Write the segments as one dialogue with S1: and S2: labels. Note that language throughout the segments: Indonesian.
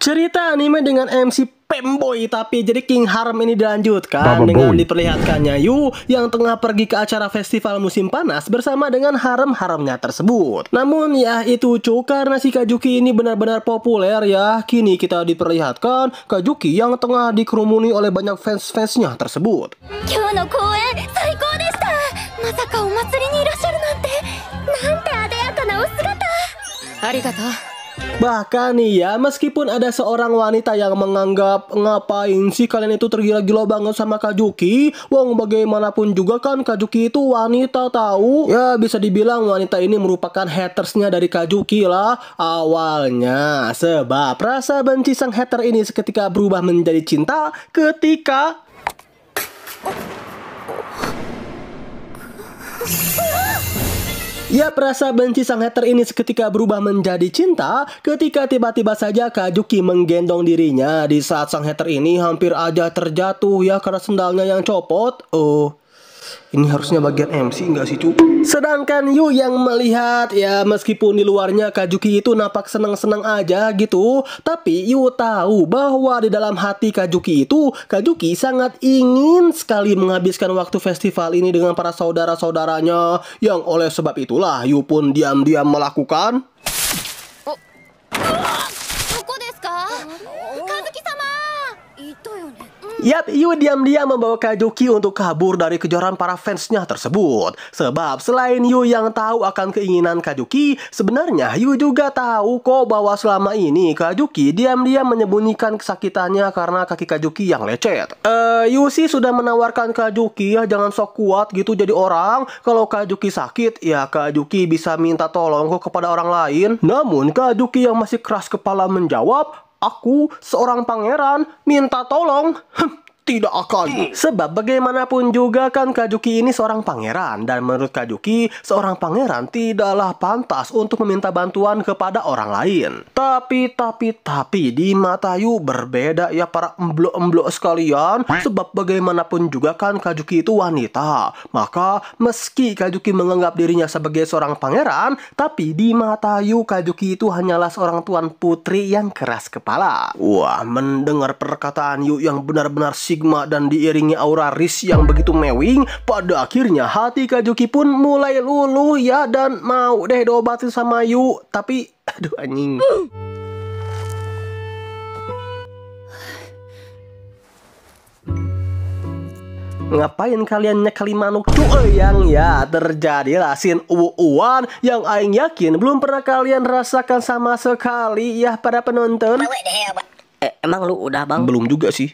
S1: Cerita anime dengan MC Femboy, tapi jadi King Harem ini dilanjutkan dengan diperlihatkannya Yu yang tengah pergi ke acara festival musim panas bersama dengan harem-haremnya tersebut. Namun ya itu cu, karena si Kajuki ini benar-benar populer ya, kini kita diperlihatkan Kajuki yang tengah dikerumuni oleh banyak fans-fansnya tersebut. Bahkan nih ya, meskipun ada seorang wanita yang menganggap ngapain sih kalian itu tergila-gila banget sama Kajuki, wong bagaimanapun juga kan Kajuki itu wanita tahu. Ya bisa dibilang wanita ini merupakan hatersnya dari Kajuki lah awalnya. Sebab rasa benci sang hater ini seketika berubah menjadi cinta ketika ya, rasa benci sang hater ini seketika berubah menjadi cinta ketika tiba-tiba saja Kajuki menggendong dirinya di saat sang hater ini hampir aja terjatuh ya karena sendalnya yang copot. Oh, ini harusnya bagian MC nggak sih cu? Sedangkan Yu yang melihat ya, meskipun di luarnya Kajuki itu nampak senang-senang aja gitu, tapi Yu tahu bahwa di dalam hati Kajuki itu, Kajuki sangat ingin sekali menghabiskan waktu festival ini dengan para saudara-saudaranya, yang oleh sebab itulah Yu pun diam-diam melakukan Yap, Yu diam-diam membawa Kajuki untuk kabur dari kejaran para fansnya tersebut. Sebab selain Yu yang tahu akan keinginan Kajuki, sebenarnya Yu juga tahu kok bahwa selama ini Kajuki diam-diam menyembunyikan kesakitannya karena kaki Kajuki yang lecet. Yu sih sudah menawarkan Kajuki ya jangan sok kuat gitu jadi orang. Kalau Kajuki sakit, ya Kajuki bisa minta tolong kok kepada orang lain. Namun Kajuki yang masih keras kepala menjawab, "Aku seorang pangeran, minta tolong." Tidak akan. Sebab bagaimanapun juga kan Kajuki ini seorang pangeran, dan menurut Kajuki seorang pangeran tidaklah pantas untuk meminta bantuan kepada orang lain. Tapi di mata Yu berbeda ya para emblok-emblok sekalian. Sebab bagaimanapun juga kan Kajuki itu wanita. Maka meski Kajuki menganggap dirinya sebagai seorang pangeran, tapi di mata Yu Kajuki itu hanyalah seorang tuan putri yang keras kepala. Wah, mendengar perkataan Yu yang benar-benar sigma dan diiringi aura Riz yang begitu mewing, pada akhirnya hati Kajuki pun mulai luluh ya dan mau deh diobatin sama Yu. Tapi aduh anjing. Ngapain kalian nyekali manuk yang ya terjadilah scene uwan yang aing yakin belum pernah kalian rasakan sama sekali ya para penonton.
S2: Emang lu udah bang?
S1: Belum juga sih.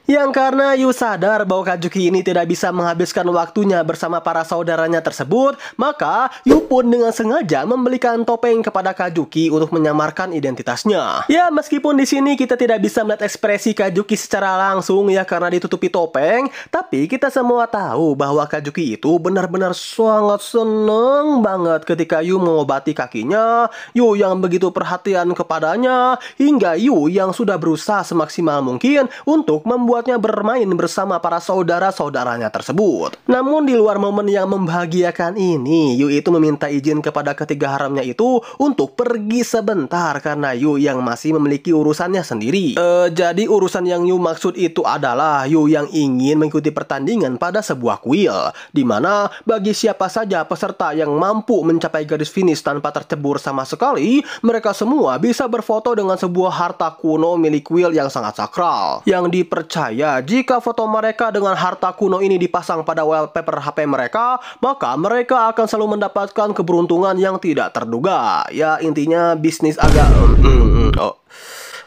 S1: Yang karena Yu sadar bahwa Kajuki ini tidak bisa menghabiskan waktunya bersama para saudaranya tersebut, maka Yu pun dengan sengaja membelikan topeng kepada Kajuki untuk menyamarkan identitasnya. Ya, meskipun di sini kita tidak bisa melihat ekspresi Kajuki secara langsung ya karena ditutupi topeng, tapi kita semua tahu bahwa Kajuki itu benar-benar sangat seneng banget ketika Yu mengobati kakinya, Yu yang begitu perhatian kepadanya, hingga Yu yang sudah berusaha semaksimal mungkin untuk membuatnya bermain bersama para saudara-saudaranya tersebut. Namun di luar momen yang membahagiakan ini, Yu itu meminta izin kepada ketiga haremnya itu untuk pergi sebentar karena Yu yang masih memiliki urusannya sendiri. Jadi urusan yang Yu maksud itu adalah Yu yang ingin mengikuti pertandingan pada sebuah kuil, dimana bagi siapa saja peserta yang mampu mencapai garis finish tanpa tercebur sama sekali, mereka semua bisa berfoto dengan sebuah harta kuno milik kuil yang sangat sakral. Yang dipercaya jika foto mereka dengan harta kuno ini dipasang pada wallpaper HP mereka, maka mereka akan selalu mendapatkan keberuntungan yang tidak terduga. Ya intinya bisnis agak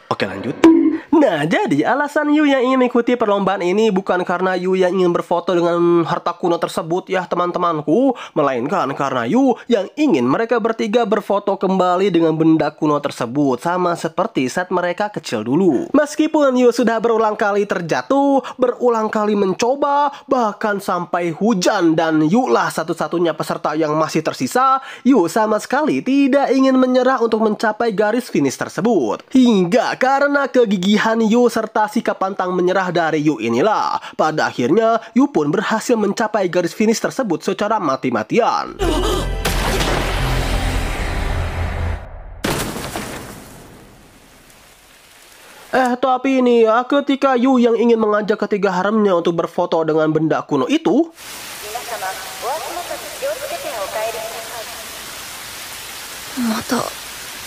S1: Oke lanjut. Nah, jadi alasan Yu yang ingin mengikuti perlombaan ini bukan karena Yu yang ingin berfoto dengan harta kuno tersebut ya teman-temanku, melainkan karena Yu yang ingin mereka bertiga berfoto kembali dengan benda kuno tersebut sama seperti saat mereka kecil dulu. Meskipun Yu sudah berulang kali terjatuh, berulang kali mencoba, bahkan sampai hujan dan Yu lah satu-satunya peserta yang masih tersisa, Yu sama sekali tidak ingin menyerah untuk mencapai garis finish tersebut. Hingga karena kegigihan Yu serta sikap pantang menyerah dari Yu inilah, pada akhirnya Yu pun berhasil mencapai garis finish tersebut secara mati-matian. Tapi ini ya, ketika Yu yang ingin mengajak ketiga haremnya untuk berfoto dengan benda kuno itu,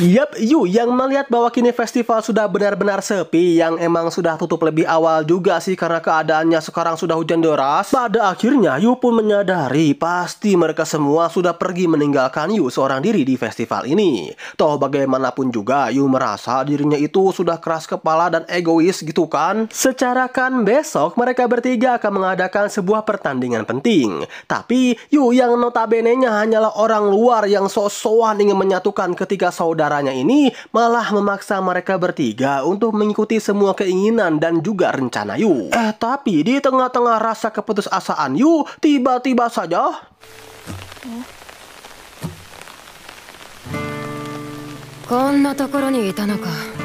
S1: yap, Yu yang melihat bahwa kini festival sudah benar-benar sepi, yang emang sudah tutup lebih awal juga sih karena keadaannya sekarang sudah hujan deras. Pada akhirnya Yu pun menyadari pasti mereka semua sudah pergi meninggalkan Yu seorang diri di festival ini. Toh bagaimanapun juga Yu merasa dirinya itu sudah keras kepala dan egois gitu kan. Secara kan besok mereka bertiga akan mengadakan sebuah pertandingan penting. Tapi Yu yang notabene-nya hanyalah orang luar yang sok-sokan ingin menyatukan ketiga saudaranya ini malah memaksa mereka bertiga untuk mengikuti semua keinginan dan juga rencana Yu. Tapi di tengah-tengah rasa keputusasaan Yu, tiba-tiba saja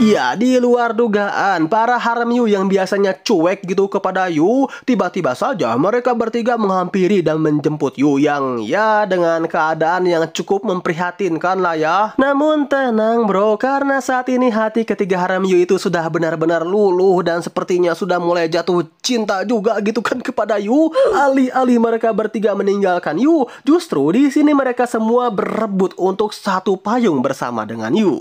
S1: ya, di luar dugaan, para harem Yu yang biasanya cuek gitu kepada Yu, tiba-tiba saja mereka bertiga menghampiri dan menjemput Yu yang ya dengan keadaan yang cukup memprihatinkan lah ya. Namun tenang bro, karena saat ini hati ketiga harem Yu itu sudah benar-benar luluh dan sepertinya sudah mulai jatuh cinta juga gitu kan kepada Yu. Alih-alih mereka bertiga meninggalkan Yu, justru di sini mereka semua berebut untuk satu payung bersama dengan Yu.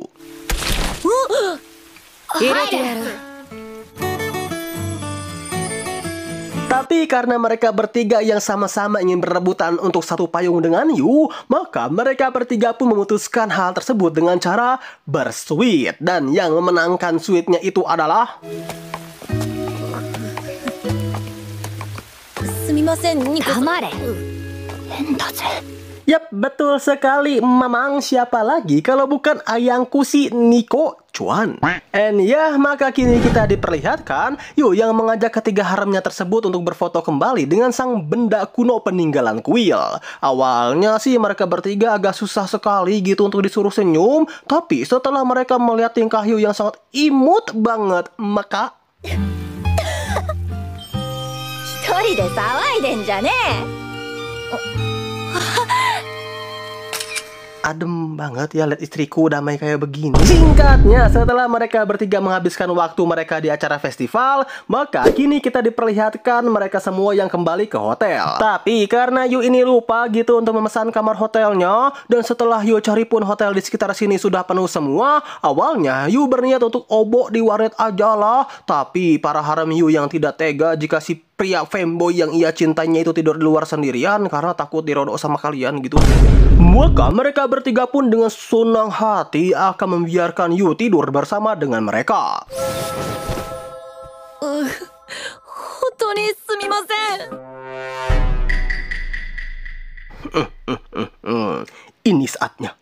S1: Tapi karena mereka bertiga yang sama-sama ingin berebutan untuk satu payung dengan Yu, maka mereka bertiga pun memutuskan hal tersebut dengan cara bersuit. Dan yang memenangkan suitnya itu adalah Yap, betul sekali. Memang siapa lagi kalau bukan ayangku si Nico Chuan. And ya, maka kini kita diperlihatkan Yu yang mengajak ketiga haremnya tersebut untuk berfoto kembali dengan sang benda kuno peninggalan kuil. Awalnya sih mereka bertiga agak susah sekali gitu untuk disuruh senyum, tapi setelah mereka melihat tingkah Yu yang sangat imut banget, maka adem banget ya lihat istriku damai kayak begini. Singkatnya, setelah mereka bertiga menghabiskan waktu mereka di acara festival, maka kini kita diperlihatkan mereka semua yang kembali ke hotel. Tapi karena Yu ini lupa gitu untuk memesan kamar hotelnya, dan setelah Yu cari pun hotel di sekitar sini sudah penuh semua, awalnya Yu berniat untuk obok di warnet aja lah. Tapi para harem Yu yang tidak tega jika si pria fanboy yang ia cintainya itu tidur di luar sendirian karena takut dirodok sama kalian gitu. Maka mereka bertiga pun dengan senang hati akan membiarkan Yu tidur bersama dengan mereka. Ini saatnya.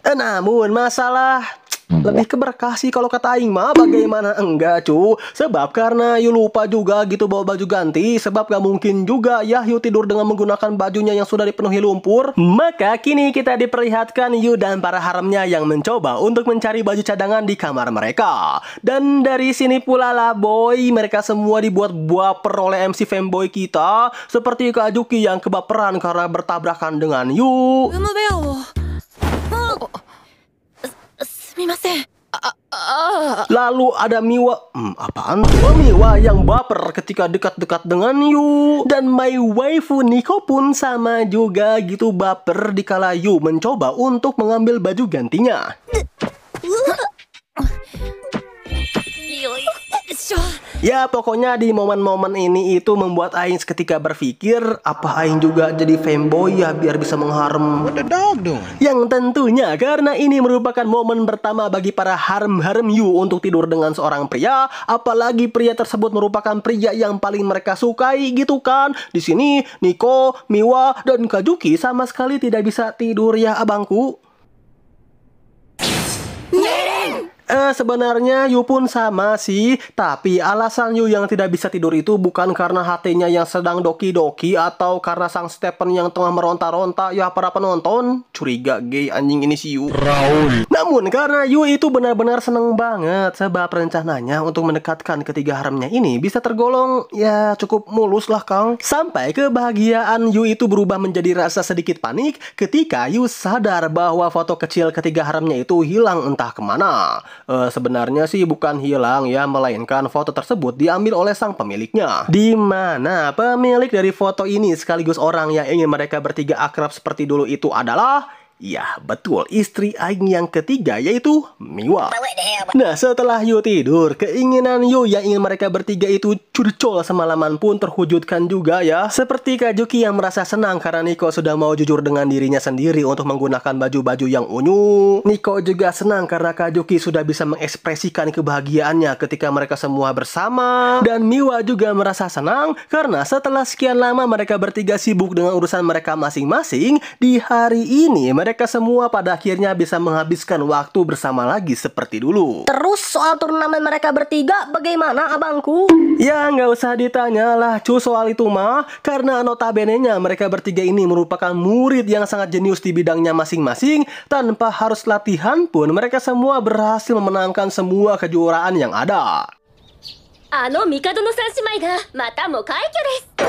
S1: Namun masalah lebih ke berkah sih kalau kata Aing mah. Bagaimana enggak cu? Sebab karena Yu lupa juga gitu bawa baju ganti. Sebab gak mungkin juga ya Yu tidur dengan menggunakan bajunya yang sudah dipenuhi lumpur. Maka kini kita diperlihatkan Yu dan para haremnya yang mencoba untuk mencari baju cadangan di kamar mereka. Dan dari sini pula lah boy, mereka semua dibuat baper oleh MC fanboy kita. Seperti Kak Juki yang kebaperan karena bertabrakan dengan Yu. Lalu ada Miwa, apaan tuh? Miwa yang baper ketika dekat-dekat dengan Yu. Dan my waifu Nico pun sama juga gitu baper dikala Yu mencoba untuk mengambil baju gantinya. Ya pokoknya di momen-momen ini itu membuat Aing seketika berpikir, apa Aing juga jadi fanboy ya biar bisa mengharem. What the dog doing? Yang tentunya karena ini merupakan momen pertama bagi para harem-harem Yu untuk tidur dengan seorang pria, apalagi pria tersebut merupakan pria yang paling mereka sukai gitu kan. Di sini Nico, Miwa, dan Kajuki sama sekali tidak bisa tidur ya abangku. Sebenarnya Yu pun sama sih, tapi alasan Yu yang tidak bisa tidur itu bukan karena hatinya yang sedang doki-doki atau karena sang Stephen yang tengah meronta-ronta. Ya para penonton, curiga gay anjing ini si Yu. Raul. Namun karena Yu itu benar-benar seneng banget, sebab rencananya untuk mendekatkan ketiga haremnya ini bisa tergolong ya cukup mulus lah Kang. Sampai kebahagiaan Yu itu berubah menjadi rasa sedikit panik ketika Yu sadar bahwa foto kecil ketiga haremnya itu hilang entah kemana. Sebenarnya sih bukan hilang ya, melainkan foto tersebut diambil oleh sang pemiliknya. Di mana pemilik dari foto ini sekaligus orang yang ingin mereka bertiga akrab seperti dulu itu adalah, ya betul, istri Aing yang ketiga, yaitu Miwa. Nah, setelah Yu tidur, keinginan Yu yang ingin mereka bertiga itu curcol semalaman pun terwujudkan juga ya. Seperti Kajuki yang merasa senang karena Nico sudah mau jujur dengan dirinya sendiri untuk menggunakan baju-baju yang unyu. Nico juga senang karena Kajuki sudah bisa mengekspresikan kebahagiaannya ketika mereka semua bersama. Dan Miwa juga merasa senang karena setelah sekian lama mereka bertiga sibuk dengan urusan mereka masing-masing, di hari ini mereka semua pada akhirnya bisa menghabiskan waktu bersama lagi seperti dulu.
S2: Terus soal turnamen mereka bertiga bagaimana abangku?
S1: Ya nggak usah ditanya lah cu soal itu mah, karena notabene-nya mereka bertiga ini merupakan murid yang sangat jenius di bidangnya masing-masing. Tanpa harus latihan pun mereka semua berhasil memenangkan semua kejuaraan yang ada.
S3: あの帝の三姉妹がまたも快挙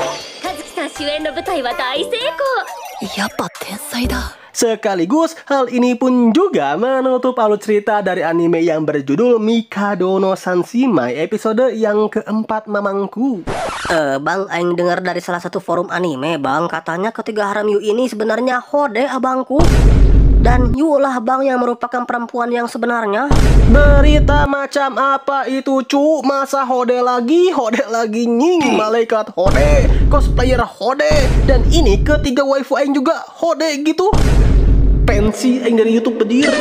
S3: です。和樹さん主演の舞台は大成功。
S2: やっぱ天才だ。
S1: Sekaligus hal ini pun juga menutup alur cerita dari anime yang berjudul Mikado no Sanshimai episode yang keempat mamangku.
S2: Bang, Aing dengar dari salah satu forum anime, Bang, katanya ketiga haram Yu ini sebenarnya Hode, abangku. Dan Yu lah Bang yang merupakan perempuan yang sebenarnya.
S1: Berita macam apa itu cu? Masa Hode lagi nying, malaikat Hode, cosplayer Hode, dan ini ketiga waifu Aing juga Hode gitu. Pensi Aing dari YouTube pedir.